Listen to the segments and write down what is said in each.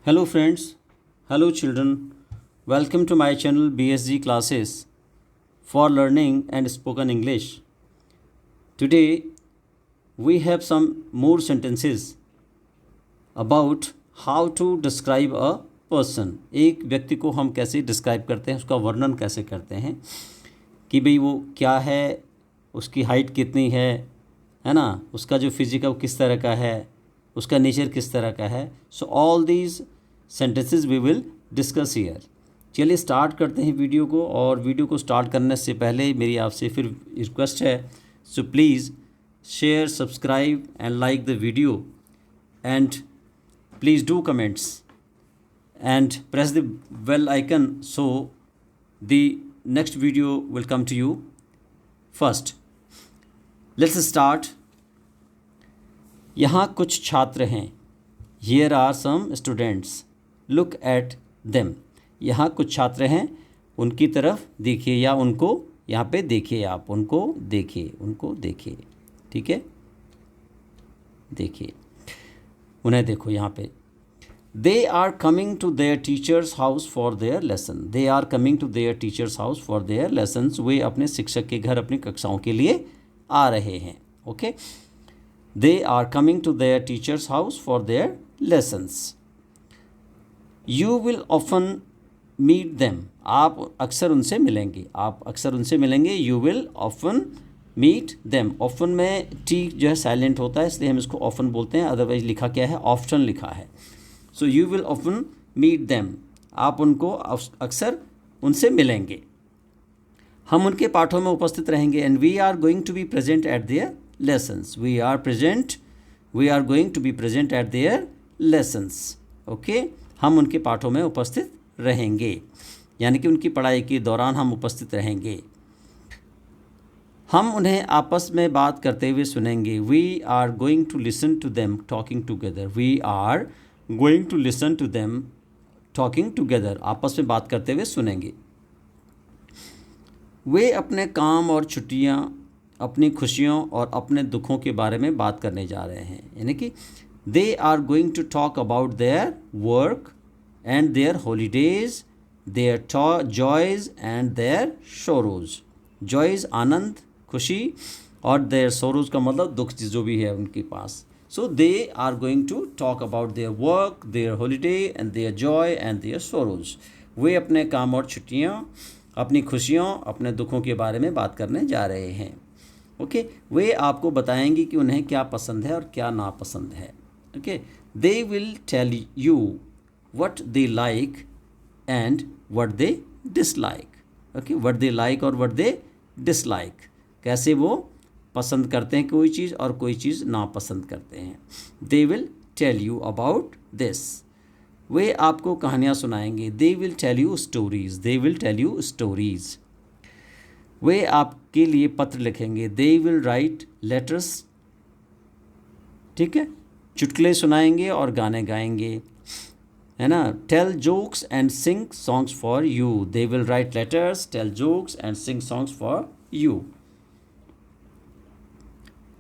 Hello friends, hello children. Welcome to my channel BSG classes for learning and spoken English. Today we have some more sentences about how to describe a person. एक व्यक्ति को हम कैसे describe करते हैं, उसका वर्णन कैसे करते हैं कि भाई वो क्या है, उसकी हाइट कितनी है ना, उसका जो फिजिक है वो किस तरह का है, उसका नेचर किस तरह का है. So all these sentences we will discuss here. चलिए स्टार्ट करते हैं वीडियो को. और वीडियो को स्टार्ट करने से पहले मेरी आपसे फिर रिक्वेस्ट है, so please share, subscribe and like the video and please do comments and press the bell icon so the next video will come to you first. Let's start. यहाँ कुछ छात्र हैं. Here are some students. Look at them. यहाँ कुछ छात्र हैं, उनकी तरफ देखिए या उनको यहाँ पे देखिए, आप उनको देखिए. ठीक है, देखिए, उन्हें देखो यहाँ पे. They are coming to their teacher's house for their lesson. They are coming to their teacher's house for their lessons. वे अपने शिक्षक के घर अपनी कक्षाओं के लिए आ रहे हैं. Okay? They are coming to their teacher's house for their lessons. You will often meet them. आप अक्सर उनसे मिलेंगे. You will often meet them. Often में T जो है साइलेंट होता है, इसलिए हम इसको often बोलते हैं. अदरवाइज लिखा क्या है, often लिखा है. So you will often meet them. आप उनको अक्सर उनसे मिलेंगे. हम उनके पाठों में उपस्थित रहेंगे. And we are going to be present at their lessons. We are going to be present at their lessons. Okay, हम उनके पाठों में उपस्थित रहेंगे, यानी कि उनकी पढ़ाई के दौरान हम उपस्थित रहेंगे. हम उन्हें आपस में बात करते हुए सुनेंगे. We are going to listen to them talking together. We are going to listen to them talking together. आपस में बात करते हुए सुनेंगे. वे अपने काम और छुट्टियां, अपनी खुशियों और अपने दुखों के बारे में बात करने जा रहे हैं. यानी कि they are going to talk about their work and their holidays, their joys and their sorrows. Joys आनंद, खुशी, और देयर सोरोज का मतलब दुख जो भी है उनके पास. So they are going to talk about their work, their holiday and their joy and their sorrows. वे अपने काम और छुट्टियाँ, अपनी खुशियों, अपने दुखों के बारे में बात करने जा रहे हैं. ओके, वे आपको बताएंगे कि उन्हें क्या पसंद है और क्या नापसंद है. Okay, they will tell you what they like and what they dislike. Okay, what they like और what they dislike. कैसे वो पसंद करते हैं कोई चीज़ और कोई चीज़ नापसंद करते हैं. They will tell you about this. वे आपको कहानियाँ सुनाएंगे. They will tell you stories. They will tell you stories. वे आपके लिए पत्र लिखेंगे. They will write letters. ठीक है, चुटकुले सुनाएंगे और गाने गाएंगे, है ना. Tell jokes and sing songs for you. They will write letters, tell jokes and sing songs for you.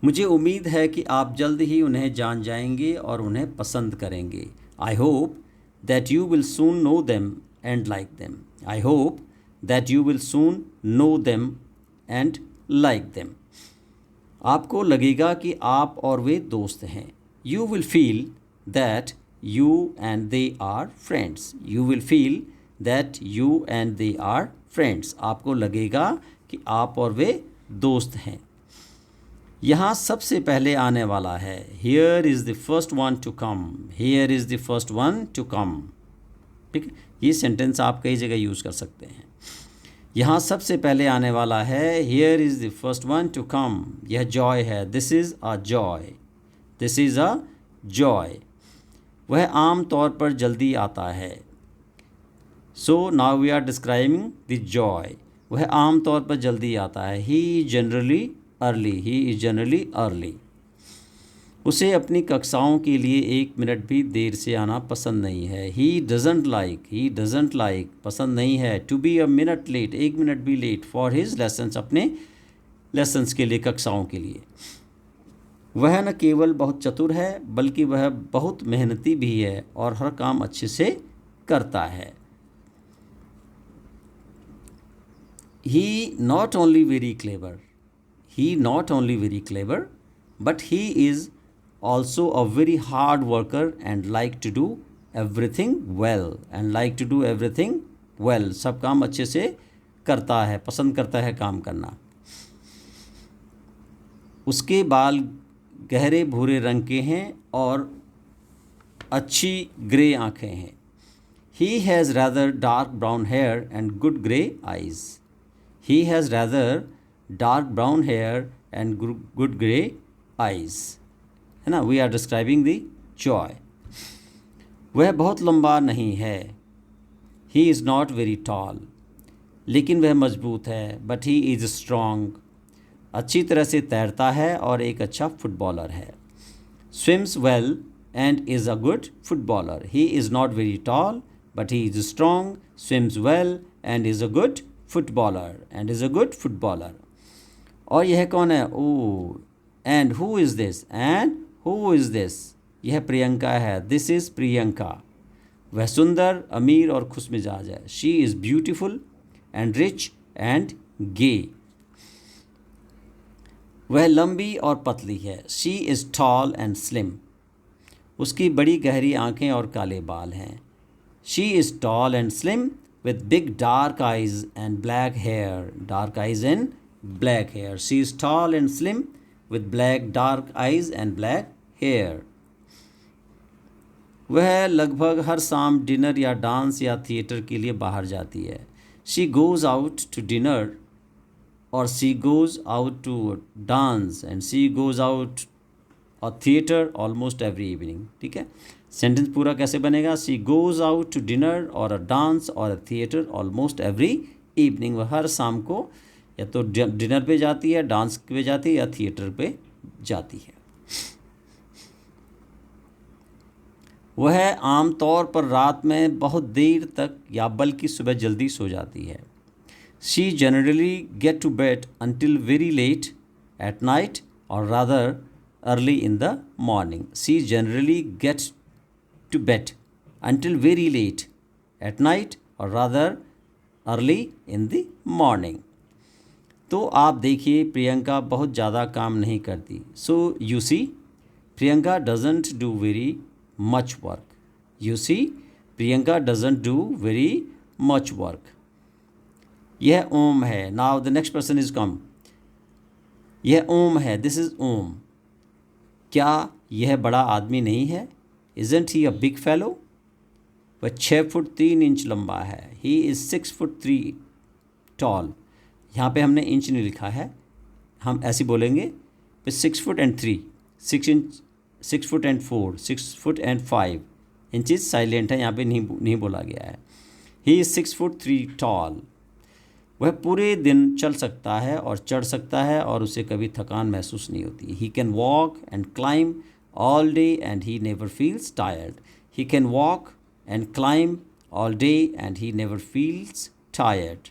मुझे उम्मीद है कि आप जल्द ही उन्हें जान जाएंगे और उन्हें पसंद करेंगे. I hope that you will soon know them and like them. I hope that you will soon know them and like them. आपको लगेगा कि आप और वे दोस्त हैं. You will feel that you and they are friends. You will feel that you and they are friends. आपको लगेगा कि आप और वे दोस्त हैं. यहाँ सबसे पहले आने वाला है. Here is the first one to come. Here is the first one to come. ठीक है, ये सेंटेंस आप कई जगह यूज़ कर सकते हैं. यहाँ सबसे पहले आने वाला है. Here is the first one to come. यह जॉय है. This is a joy. This is a joy. वह आम तौर पर जल्दी आता है. So now we are describing the joy. वह आम तौर पर जल्दी आता है. He generally early. He is generally early. उसे अपनी कक्षाओं के लिए 1 मिनट भी देर से आना पसंद नहीं है. ही डजंट लाइक पसंद नहीं है. To be a minute late, 1 minute भी लेट. फॉर हिज लेसन्स, अपने लेसन्स के लिए, कक्षाओं के लिए. वह न केवल बहुत चतुर है बल्कि वह बहुत मेहनती भी है और हर काम अच्छे से करता है। He not only very clever, but he is also a very hard worker and like to do everything well, सब काम अच्छे से करता है, पसंद करता है काम करना। उसके बाल गहरे भूरे रंग के हैं और अच्छी ग्रे आँखें हैं। He has rather dark brown hair and good grey eyes. He has rather dark brown hair and good grey eyes. है ना, we are describing the joy. वह बहुत लंबा नहीं है। He is not very tall. लेकिन वह मजबूत है, but he is strong. अच्छी तरह से तैरता है और एक अच्छा फुटबॉलर है। Swims well and is a good footballer. He is not very tall, but he is strong, swims well and is a good footballer. और यह कौन है? ओ, and who is this? यह प्रियंका है। This is Priyanka. वह सुंदर, अमीर और खुशमिजाज है। She is beautiful and rich and gay. वह लंबी और पतली है। She is tall and slim. उसकी बड़ी गहरी आंखें और काले बाल हैं। She is tall and slim with big dark eyes and black hair. She is tall and slim with dark eyes and black hair. वह लगभग हर शाम डिनर या डांस या थिएटर के लिए बाहर जाती है। She goes out to dinner or she goes out to dance and she goes out a theater almost every evening. ठीक है, सेंटेंस पूरा कैसे बनेगा? She goes out to dinner or a dance or a theater almost every evening. वह हर शाम को या तो डिनर पे जाती है, डांस पे जाती है या थिएटर पे जाती है। वह आमतौर पर रात में बहुत देर तक या बल्कि सुबह जल्दी सो जाती है। She generally get to bed until very late at night or rather early in the morning. She generally gets to bed until very late at night or rather early in the morning. तो आप देखिए प्रियंका बहुत ज़्यादा काम नहीं करती। So you see, Priyanka doesn't do very much work. You see, Priyanka doesn't do very much work. यह ओम है। Now the next person is come. यह ओम है। This is Om. क्या यह बड़ा आदमी नहीं है? Isn't he a big fellow? वह 6 फुट 3 इंच लंबा है। He is 6 foot 3 tall. यहाँ पे हमने इंच नहीं लिखा है, हम ऐसे बोलेंगे 6 foot and 3, 6 foot and 4, 6 foot and 5 inches silent है, यहाँ पे नहीं बोला गया है। He is 6 foot 3 tall. वह पूरे दिन चल सकता है और चढ़ सकता है और उसे कभी थकान महसूस नहीं होती। He can walk and climb all day and he never feels tired. He can walk and climb all day and he never feels tired.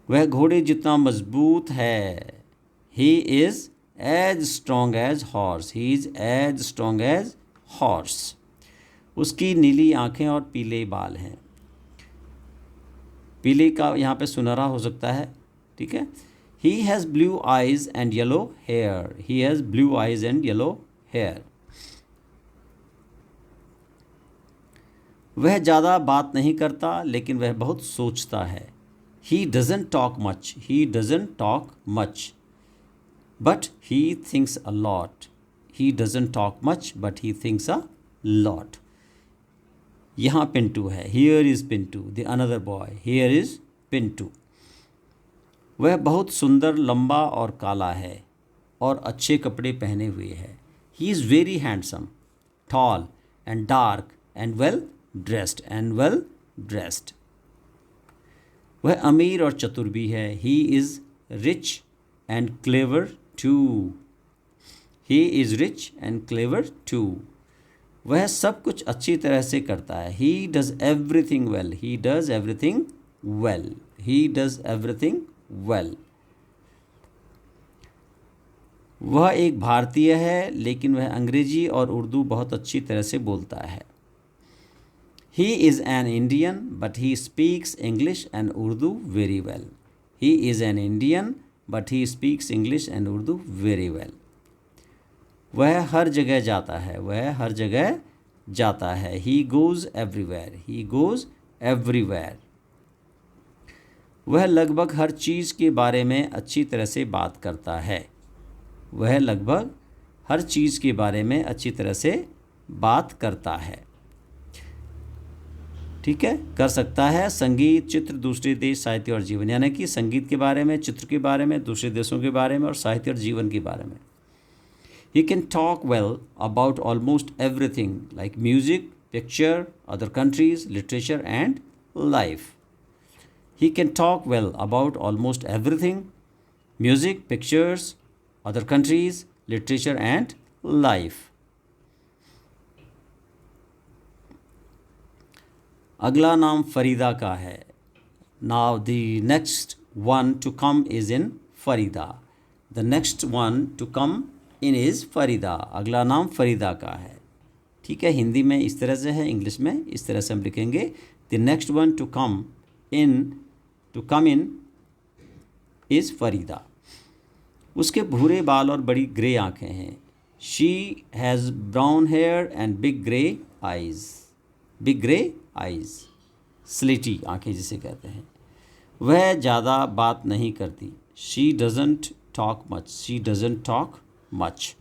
वह घोड़े जितना मजबूत है। He is as strong as horse. He is as strong as horse. उसकी नीली आँखें और पीले बाल हैं। पीले का यहाँ पे सुनहरा हो सकता है, ठीक है। He has blue eyes and yellow hair. He has blue eyes and yellow hair. वह ज़्यादा बात नहीं करता लेकिन वह बहुत सोचता है। He doesn't talk much. He doesn't talk much but he thinks a lot. He doesn't talk much but he thinks a lot. यहाँ पिंटू है। Here is Pintu the another boy. Here is Pintu. वह बहुत सुंदर, लंबा और काला है और अच्छे कपड़े पहने हुए है। He is very handsome, tall and dark and well dressed. वह अमीर और चतुर भी है। He is rich and clever too. He is rich and clever too. वह सब कुछ अच्छी तरह से करता है। He does everything well. He does everything well. He does everything well. वह एक भारतीय है लेकिन वह अंग्रेजी और उर्दू बहुत अच्छी तरह से बोलता है। He is an Indian but he speaks English and Urdu very well. He is an Indian but he speaks English and Urdu very well. वह हर जगह जाता है, वह हर जगह जाता है। He goes everywhere. He goes everywhere. वह लगभग हर चीज़ के बारे में अच्छी तरह से बात करता है। वह लगभग हर चीज़ के बारे में अच्छी तरह से बात करता है। ठीक है, कर सकता है। संगीत, चित्र, दूसरे देश, साहित्य और जीवन, यानी कि संगीत के बारे में, चित्र के बारे में, दूसरे देशों के बारे में और साहित्य और जीवन के बारे में। He can talk well about almost everything like music, picture, other countries, literature and life. He can talk well about almost everything, music, pictures, other countries, literature and life. अगला नाम फरीदा का है। Now the next one to come is in Farida. The next one to come in is Farida. अगला नाम फरीदा का है। ठीक है, हिंदी में इस तरह से है, इंग्लिश में इस तरह से हम लिखेंगे। The next one to come in is Farida. उसके भूरे बाल और बड़ी ग्रे आँखें हैं। She has brown hair and big grey eyes. Big grey eyes, स्लेटी आँखें जिसे कहते हैं। वह ज़्यादा बात नहीं करती। She doesn't talk much. She doesn't talk much.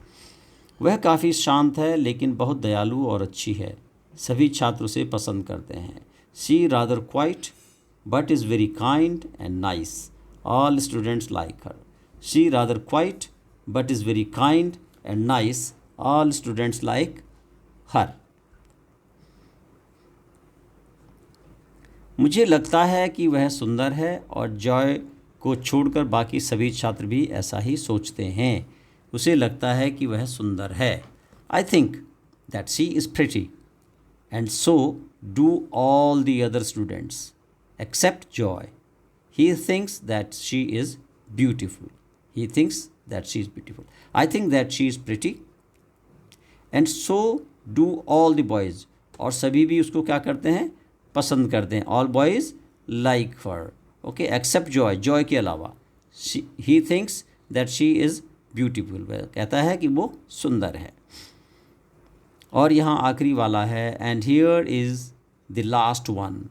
वह काफ़ी शांत है लेकिन बहुत दयालु और अच्छी है। सभी छात्र उसे पसंद करते हैं। She rather quiet but is very kind and nice. All students like her. She rather quiet but is very kind and nice. All students like her. मुझे लगता है कि वह सुंदर है और जॉय को छोड़कर बाकी सभी छात्र भी ऐसा ही सोचते हैं। उसे लगता है कि वह सुंदर है। I think that she is pretty and so do all the other students except Joy. He thinks that she is beautiful. He thinks that she is beautiful. I think that she is pretty and so do all the boys. और सभी भी उसको क्या करते हैं, पसंद करते हैं। ऑल बॉयज़ लाइक हर। ओके, एक्सेप्ट जॉय, जॉय के अलावा। ही thinks that she is beautiful. वह कहता है कि वो सुंदर है। और यहाँ आखिरी वाला है, and here is the last one.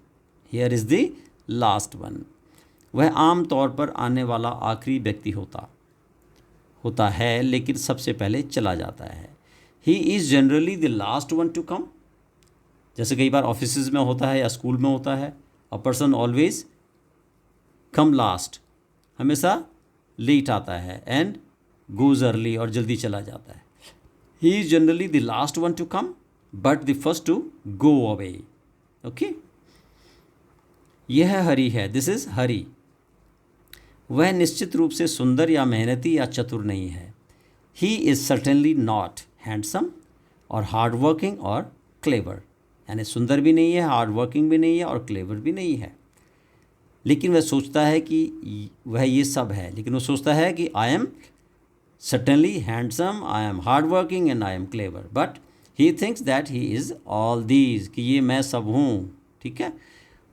Here is the last one. वह आम तौर पर आने वाला आखिरी व्यक्ति होता है लेकिन सबसे पहले चला जाता है। He is generally the last one to come. जैसे कई बार ऑफिसेज में होता है या स्कूल में होता है, a person always come last, हमेशा लेट आता है, एंड गोज अर्ली, और जल्दी चला जाता है। He is generally the last one to come but the first to go away. Okay, यह हरी है। This is Hari. वह निश्चित रूप से सुंदर या मेहनती या चतुर नहीं है। He is certainly not handsome और हार्ड वर्किंग और क्लेवर। यानी सुंदर भी नहीं है, हार्ड वर्किंग भी नहीं है और क्लेवर भी नहीं है। लेकिन वह सोचता है कि वह ये सब है। लेकिन वो सोचता है कि I am certainly handsome, I am hard working and I am clever, but he thinks that he is all these, कि ये मैं सब हूँ। ठीक है,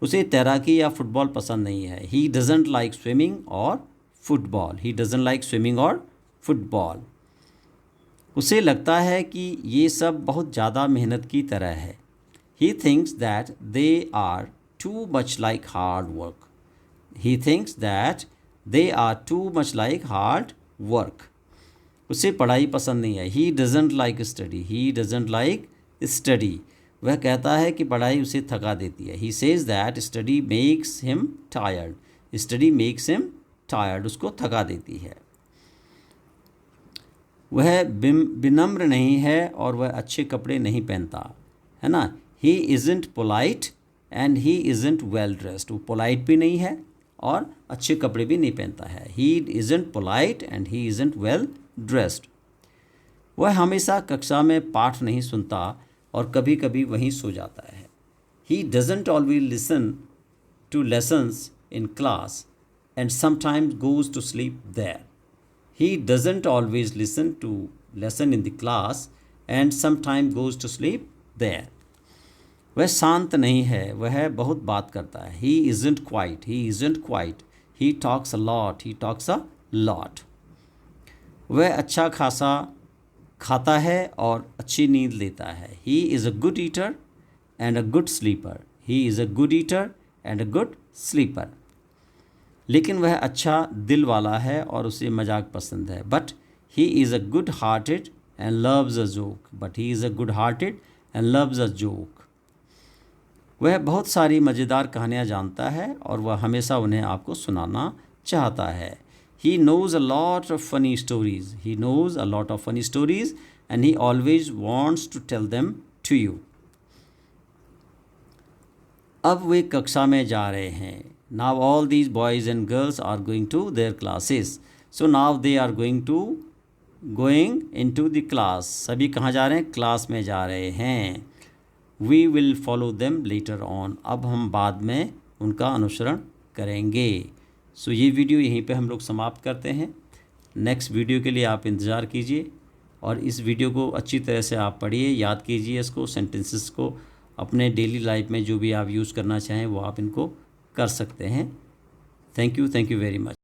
उसे तैराकी या फुटबॉल पसंद नहीं है। ही डजेंट लाइक स्विमिंग और football. He doesn't like swimming और फुटबॉल। उसे लगता है कि ये सब बहुत ज़्यादा मेहनत की तरह है। He thinks that they are too much like hard work. He thinks that they are too much like hard work. उसे पढ़ाई पसंद नहीं है। He doesn't like study. He doesn't like study. वह कहता है कि पढ़ाई उसे थका देती है। He says that study makes him tired. Study makes him tired. उसको थका देती है। वह विनम्र नहीं है और वह अच्छे कपड़े नहीं पहनता, है ना। He isn't polite and he isn't well dressed. वो polite भी नहीं है और अच्छे कपड़े भी नहीं पहनता है। He isn't polite and he isn't well dressed. वह हमेशा कक्षा में पाठ नहीं सुनता और कभी कभी वहीं सो जाता है। He doesn't always listen to lessons in class and sometimes goes to sleep there. He doesn't always listen to lesson in the class and sometimes goes to sleep there. वह शांत नहीं है, वह बहुत बात करता है. He isn't quiet. He talks a lot. वह अच्छा खासा खाता है और अच्छी नींद लेता है. He is a good eater and a good sleeper. लेकिन वह अच्छा दिल वाला है और उसे मजाक पसंद है. But he is a good-hearted and loves a joke. वह बहुत सारी मज़ेदार कहानियाँ जानता है और वह हमेशा उन्हें आपको सुनाना चाहता है. He knows a lot of funny stories and he always wants to tell them to you. अब वे कक्षा में जा रहे हैं. Now all these boys and girls are going to their classes. So now they are going into the class. सभी कहाँ जा रहे हैं? क्लास में जा रहे हैं. We will follow them later on. अब हम बाद में उनका अनुसरण करेंगे. सो ये वीडियो यहीं पे हम लोग समाप्त करते हैं. नेक्स्ट वीडियो के लिए आप इंतज़ार कीजिए और इस वीडियो को अच्छी तरह से आप पढ़िए, याद कीजिए इसको, सेंटेंसेस को अपने डेली लाइफ में जो भी आप यूज़ करना चाहें वो आप इनको कर सकते हैं. Thank you very much.